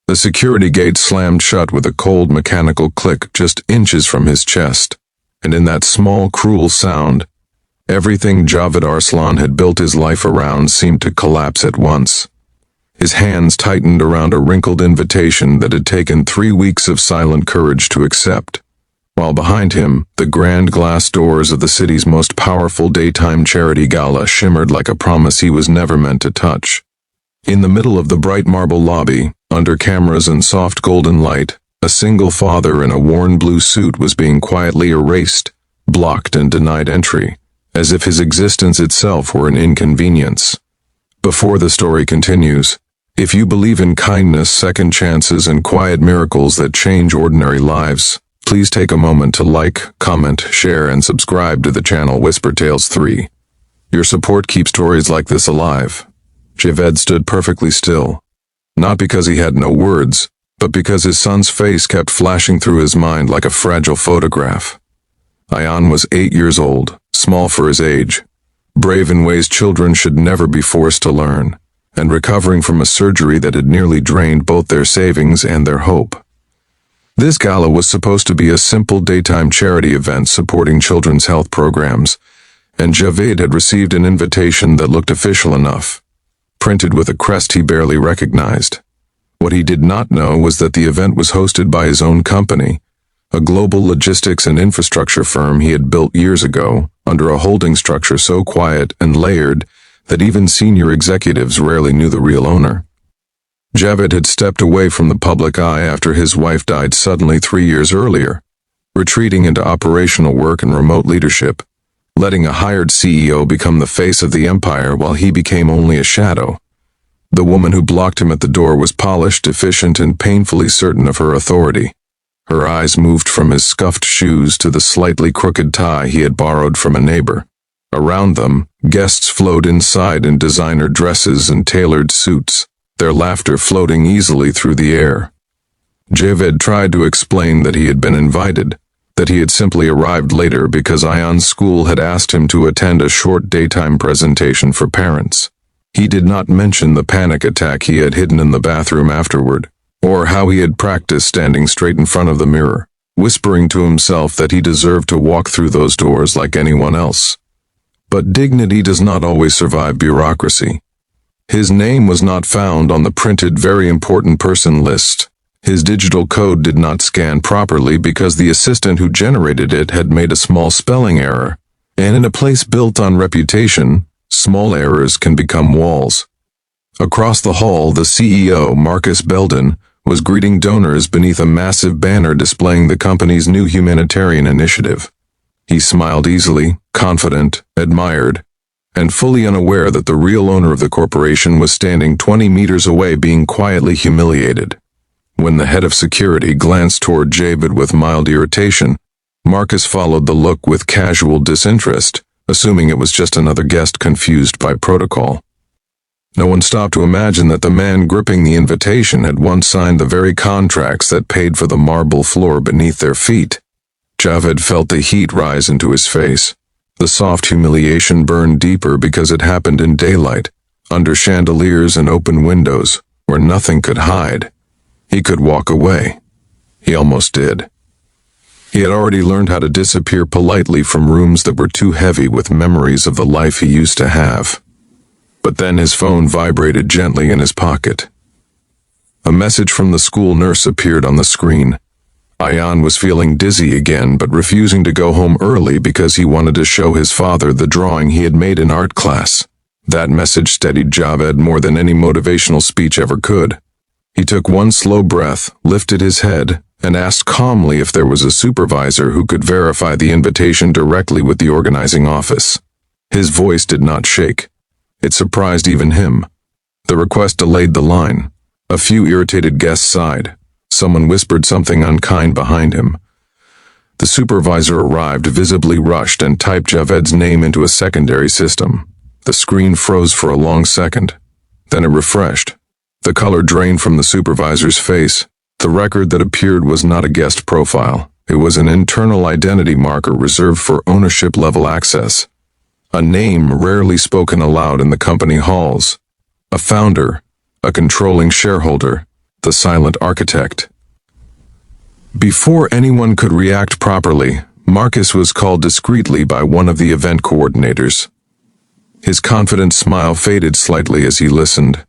The security gate slammed shut with a cold mechanical click just inches from his chest, and in that small, cruel sound, everything Javed Arslan had built his life around seemed to collapse at once. His hands tightened around a wrinkled invitation that had taken 3 weeks of silent courage to accept, while behind him, the grand glass doors of the city's most powerful daytime charity gala shimmered like a promise he was never meant to touch. In the middle of the bright marble lobby, under cameras and soft golden light, a single father in a worn blue suit was being quietly erased, blocked and denied entry, as if his existence itself were an inconvenience. Before the story continues, if you believe in kindness, second chances, and quiet miracles that change ordinary lives, please take a moment to like, comment, share, and subscribe to the channel Whisper Tales 3. Your support keeps stories like this alive. Javed stood perfectly still, not because he had no words, but because his son's face kept flashing through his mind like a fragile photograph. Ayan was 8 years old, small for his age, brave in ways children should never be forced to learn, and recovering from a surgery that had nearly drained both their savings and their hope. This gala was supposed to be a simple daytime charity event supporting children's health programs, and Javed had received an invitation that looked official enough, printed with a crest he barely recognized. What he did not know was that the event was hosted by his own company, a global logistics and infrastructure firm he had built years ago under a holding structure so quiet and layered that even senior executives rarely knew the real owner. Javed had stepped away from the public eye after his wife died suddenly 3 years earlier, retreating into operational work and remote leadership, letting a hired CEO become the face of the empire while he became only a shadow. The woman who blocked him at the door was polished, efficient, and painfully certain of her authority. Her eyes moved from his scuffed shoes to the slightly crooked tie he had borrowed from a neighbor. Around them, guests flowed inside in designer dresses and tailored suits, their laughter floating easily through the air. Javed tried to explain that he had been invited, that he had simply arrived later because Ayan's school had asked him to attend a short daytime presentation for parents. He did not mention the panic attack he had hidden in the bathroom afterward, or how he had practiced standing straight in front of the mirror, whispering to himself that he deserved to walk through those doors like anyone else. But dignity does not always survive bureaucracy. His name was not found on the printed very important person list. His digital code did not scan properly because the assistant who generated it had made a small spelling error, and in a place built on reputation, small errors can become walls. Across the hall, the CEO, Marcus Belden, was greeting donors beneath a massive banner displaying the company's new humanitarian initiative. He smiled easily, confident, admired, and fully unaware that the real owner of the corporation was standing 20 meters away being quietly humiliated. When the head of security glanced toward Javed with mild irritation, Marcus followed the look with casual disinterest, assuming it was just another guest confused by protocol. No one stopped to imagine that the man gripping the invitation had once signed the very contracts that paid for the marble floor beneath their feet. Javed felt the heat rise into his face. The soft humiliation burned deeper because it happened in daylight, under chandeliers and open windows, where nothing could hide. He could walk away. He almost did. He had already learned how to disappear politely from rooms that were too heavy with memories of the life he used to have. But then his phone vibrated gently in his pocket. A message from the school nurse appeared on the screen. Ayan was feeling dizzy again but refusing to go home early because he wanted to show his father the drawing he had made in art class. That message steadied Javed more than any motivational speech ever could. He took one slow breath, lifted his head, and asked calmly if there was a supervisor who could verify the invitation directly with the organizing office. His voice did not shake. It surprised even him. The request delayed the line. A few irritated guests sighed. Someone whispered something unkind behind him. The supervisor arrived, visibly rushed, and typed Javed's name into a secondary system. The screen froze for a long second. Then it refreshed. The color drained from the supervisor's face. The record that appeared was not a guest profile. It was an internal identity marker reserved for ownership-level access. A name rarely spoken aloud in the company halls. A founder, a controlling shareholder, the silent architect. Before anyone could react properly, Marcus was called discreetly by one of the event coordinators. His confident smile faded slightly as he listened.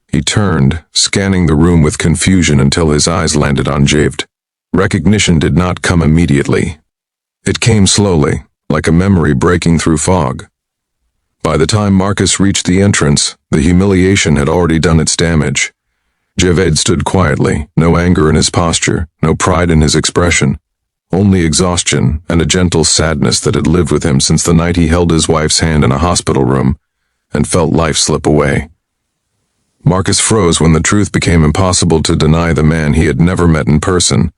He turned, scanning the room with confusion until his eyes landed on Javed. Recognition did not come immediately. It came slowly, like a memory breaking through fog. By the time Marcus reached the entrance, the humiliation had already done its damage. Javed stood quietly, no anger in his posture, no pride in his expression, only exhaustion and a gentle sadness that had lived with him since the night he held his wife's hand in a hospital room and felt life slip away. Marcus froze when the truth became impossible to deny. The man he had never met in person,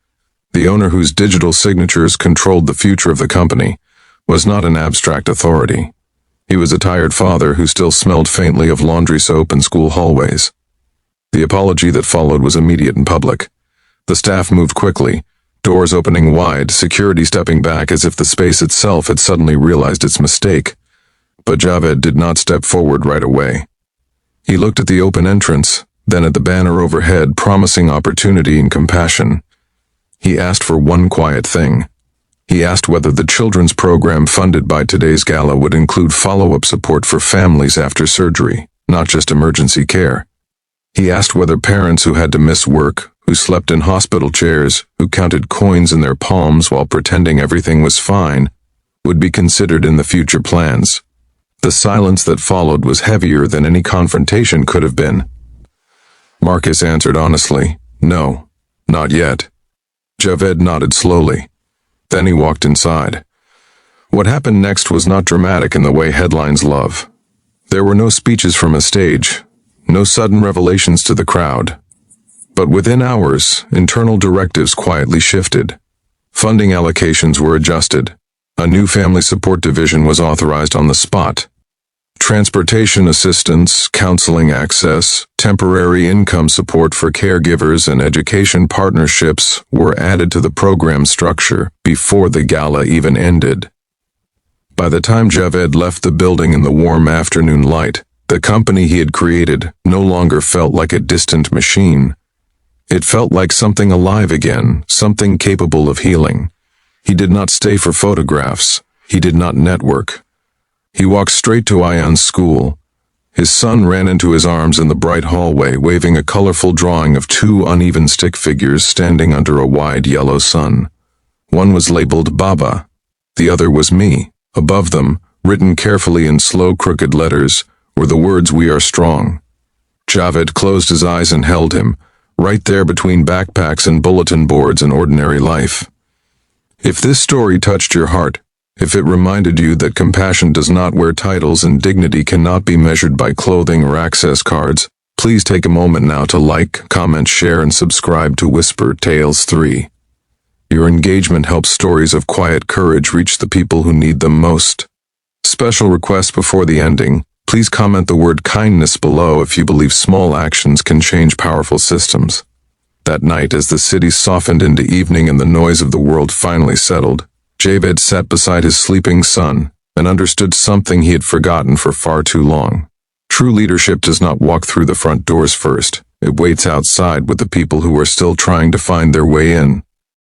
the owner whose digital signatures controlled the future of the company, was not an abstract authority. He was a tired father who still smelled faintly of laundry soap in school hallways. The apology that followed was immediate and public. The staff moved quickly, doors opening wide, security stepping back as if the space itself had suddenly realized its mistake. But Javed did not step forward right away. He looked at the open entrance, then at the banner overhead promising opportunity and compassion. He asked for one quiet thing. He asked whether the children's program funded by today's gala would include follow-up support for families after surgery, not just emergency care. He asked whether parents who had to miss work, who slept in hospital chairs, who counted coins in their palms while pretending everything was fine, would be considered in the future plans. The silence that followed was heavier than any confrontation could have been. Marcus answered honestly, "No, not yet." Javed nodded slowly. Then he walked inside. What happened next was not dramatic in the way headlines love. There were no speeches from a stage, no sudden revelations to the crowd. But within hours, internal directives quietly shifted. Funding allocations were adjusted. A new family support division was authorized on the spot. Transportation assistance, counseling access, temporary income support for caregivers, and education partnerships were added to the program structure before the gala even ended. By the time Javed left the building in the warm afternoon light, the company he had created no longer felt like a distant machine. It felt like something alive again, something capable of healing. He did not stay for photographs. He did not network. He walked straight to Ayan's school. His son ran into his arms in the bright hallway, waving a colorful drawing of two uneven stick figures standing under a wide yellow sun. One was labeled Baba. The other was me. Above them, written carefully in slow, crooked letters, were the words, "We are strong." Javed closed his eyes and held him, right there between backpacks and bulletin boards in ordinary life. If this story touched your heart, if it reminded you that compassion does not wear titles and dignity cannot be measured by clothing or access cards, please take a moment now to like, comment, share, and subscribe to Whisper Tales 3. Your engagement helps stories of quiet courage reach the people who need them most. Special request before the ending, please comment the word kindness below if you believe small actions can change powerful systems. That night, as the city softened into evening and the noise of the world finally settled, Javed sat beside his sleeping son and understood something he had forgotten for far too long. True leadership does not walk through the front doors first. It waits outside with the people who are still trying to find their way in.